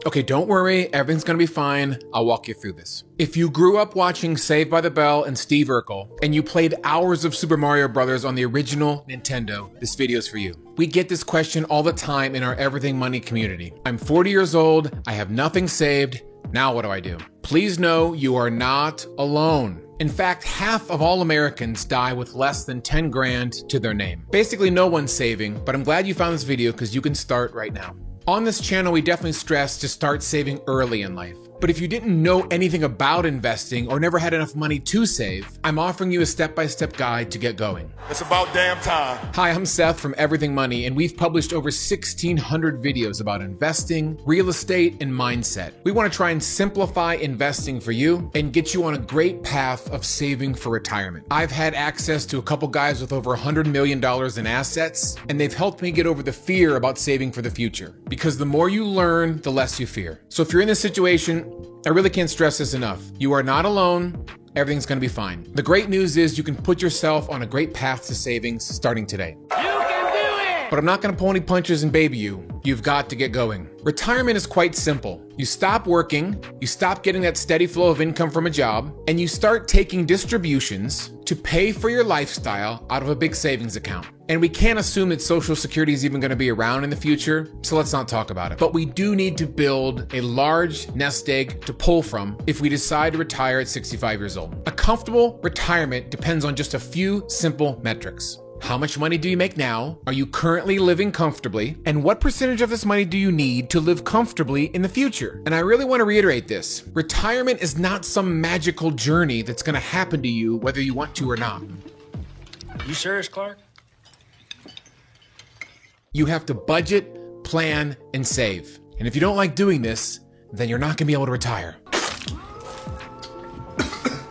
Okay, don't worry, everything's gonna be fine. I'll walk you through this. If you grew up watching Saved by the Bell and Steve Urkel, and you played hours of Super Mario Bros. On the original Nintendo, this video's for you. We get this question all the time in our Everything Money community. I'm 40 years old, I have nothing saved, now what do I do? Please know you are not alone. In fact, half of all Americans die with less than 10 grand to their name. Basically no one's saving, but I'm glad you found this video because you can start right now. On this channel, we definitely stress to start saving early in life. But if you didn't know anything about investing or never had enough money to save, I'm offering you a step-by-step guide to get going. It's about damn time. Hi, I'm Seth from Everything Money, and we've published over 1,600 videos about investing, real estate, and mindset. We want to try and simplify investing for you and get you on a great path of saving for retirement. I've had access to a couple guys with over $100 million in assets, and they've helped me get over the fear about saving for the future. Because the more you learn, the less you fear. So if you're in this situation, I really can't stress this enough. You are not alone. Everything's gonna be fine. The great news is you can put yourself on a great path to savings starting today. You can do it! But I'm not gonna pull any punches and baby you. You've got to get going. Retirement is quite simple. You stop working, you stop getting that steady flow of income from a job, and you start taking distributions to pay for your lifestyle out of a big savings account. And we can't assume that Social Security is even gonna be around in the future, so let's not talk about it. But we do need to build a large nest egg to pull from if we decide to retire at 65 years old. A comfortable retirement depends on just a few simple metrics. How much money do you make now? Are you currently living comfortably? And what percentage of this money do you need to live comfortably in the future? And I really want to reiterate this. Retirement is not some magical journey that's going to happen to you whether you want to or not. You serious, Clark? You have to budget, plan, and save. And if you don't like doing this, then you're not going to be able to retire.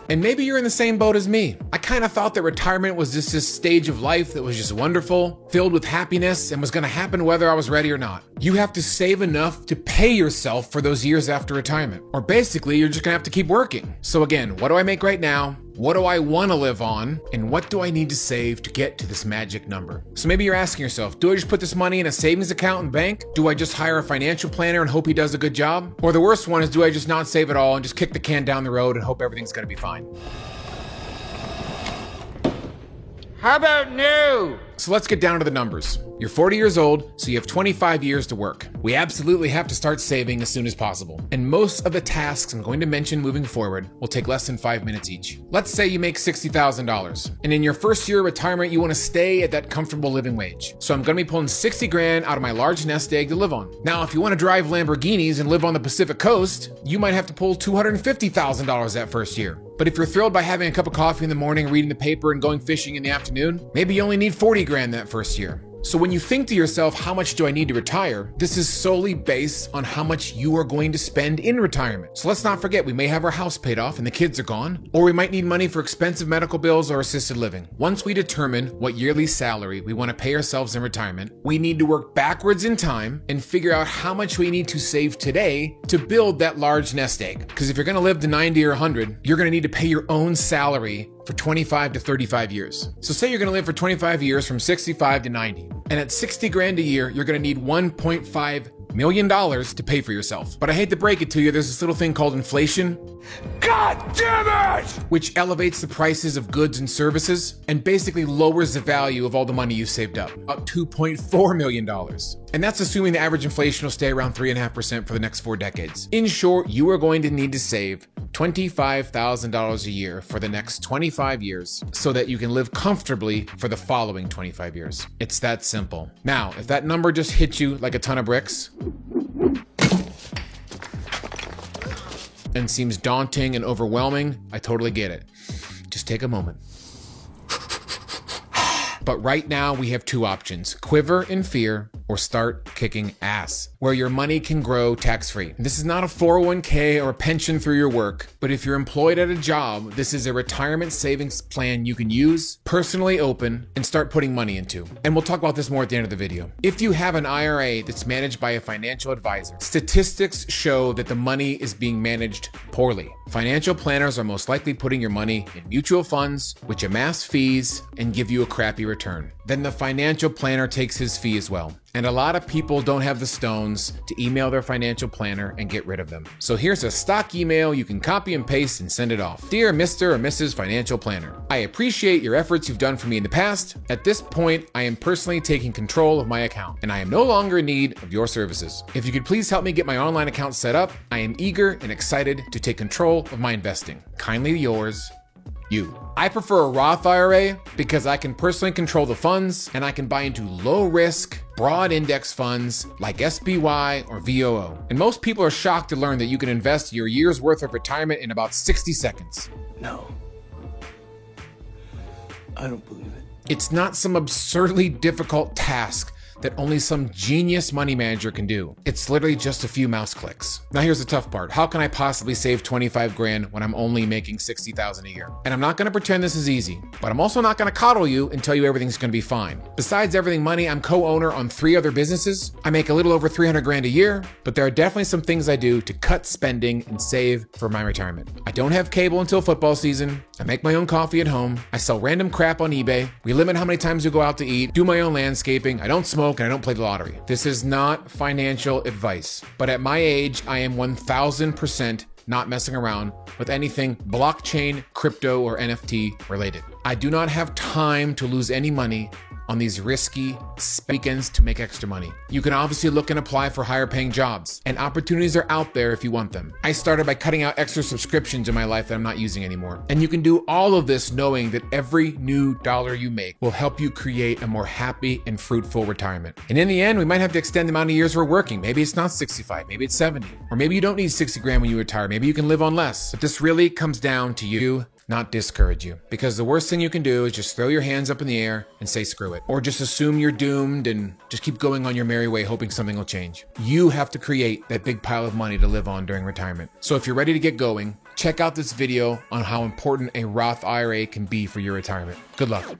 And maybe you're in the same boat as me. I kind of thought that retirement was just this stage of life that was just wonderful, filled with happiness, and was gonna happen whether I was ready or not. You have to save enough to pay yourself for those years after retirement. Or basically, you're just gonna have to keep working. So again, what do I make right now? What do I want to live on? And what do I need to save to get to this magic number? So maybe you're asking yourself, do I just put this money in a savings account and bank? Do I just hire a financial planner and hope he does a good job? Or the worst one is, do I just not save at all and just kick the can down the road and hope everything's gonna be fine? How about no? So let's get down to the numbers. You're 40 years old, so you have 25 years to work. We absolutely have to start saving as soon as possible. And most of the tasks I'm going to mention moving forward will take less than 5 minutes each. Let's say you make $60,000, and in your first year of retirement, you want to stay at that comfortable living wage. So I'm going to be pulling 60 grand out of my large nest egg to live on. Now, if you want to drive Lamborghinis and live on the Pacific Coast, you might have to pull $250,000 that first year. But if you're thrilled by having a cup of coffee in the morning, reading the paper, and going fishing in the afternoon, maybe you only need 40 grand that first year. So when you think to yourself, how much do I need to retire? This is solely based on how much you are going to spend in retirement. So let's not forget, we may have our house paid off and the kids are gone, or we might need money for expensive medical bills or assisted living. Once we determine what yearly salary we want to pay ourselves in retirement, we need to work backwards in time and figure out how much we need to save today to build that large nest egg. Because if you're going to live to 90 or 100, you're going to need to pay your own salary for 25 to 35 years. So say you're gonna live for 25 years from 65 to 90. And at 60 grand a year, you're gonna need $1.5 million to pay for yourself. But I hate to break it to you, there's this little thing called inflation. God damn it! Which elevates the prices of goods and services and basically lowers the value of all the money you saved up $2.4 million. And that's assuming the average inflation will stay around 3.5% for the next 4 decades. In short, you are going to need to save $25,000 a year for the next 25 years so that you can live comfortably for the following 25 years. It's that simple. Now, if that number just hits you like a ton of bricks and seems daunting and overwhelming, I totally get it. Just take a moment. But right now we have 2 options: quiver in fear or start kicking ass, where your money can grow tax-free. This is not a 401k or a pension through your work, but if you're employed at a job, this is a retirement savings plan you can use, personally open, and start putting money into. And we'll talk about this more at the end of the video. If you have an IRA that's managed by a financial advisor, statistics show that the money is being managed poorly. Financial planners are most likely putting your money in mutual funds, which amass fees and give you a crappy return. Then the financial planner takes his fee as well. And a lot of people don't have the stones to email their financial planner and get rid of them. So here's a stock email you can copy and paste and send it off. Dear Mr. or Mrs. Financial Planner, I appreciate your efforts you've done for me in the past. At this point, I am personally taking control of my account, and I am no longer in need of your services. If you could please help me get my online account set up, I am eager and excited to take control of my investing. Kindly yours, you. I prefer a Roth IRA because I can personally control the funds and I can buy into low risk, broad index funds like SPY or VOO. And most people are shocked to learn that you can invest your year's worth of retirement in about 60 seconds. No. I don't believe it. It's not some absurdly difficult task that only some genius money manager can do. It's literally just a few mouse clicks. Now here's the tough part. How can I possibly save 25 grand when I'm only making 60,000 a year? And I'm not gonna pretend this is easy, but I'm also not gonna coddle you and tell you everything's gonna be fine. Besides Everything Money, I'm co-owner on 3 other businesses. I make a little over 300 grand a year, but there are definitely some things I do to cut spending and save for my retirement. I don't have cable until football season. I make my own coffee at home. I sell random crap on eBay. We limit how many times we go out to eat, do my own landscaping. I don't smoke and I don't play the lottery. This is not financial advice, but at my age, I am 1000% not messing around with anything blockchain, crypto, or NFT related. I do not have time to lose any money on these risky weekends to make extra money. You can obviously look and apply for higher paying jobs, and opportunities are out there if you want them. I started by cutting out extra subscriptions in my life that I'm not using anymore. And you can do all of this knowing that every new dollar you make will help you create a more happy and fruitful retirement. And in the end, we might have to extend the amount of years we're working. Maybe it's not 65, maybe it's 70. Or maybe you don't need 60 grand when you retire. Maybe you can live on less. But this really comes down to you, not discourage you. Because the worst thing you can do is just throw your hands up in the air and say screw it. Or just assume you're doomed and just keep going on your merry way hoping something will change. You have to create that big pile of money to live on during retirement. So if you're ready to get going, check out this video on how important a Roth IRA can be for your retirement. Good luck.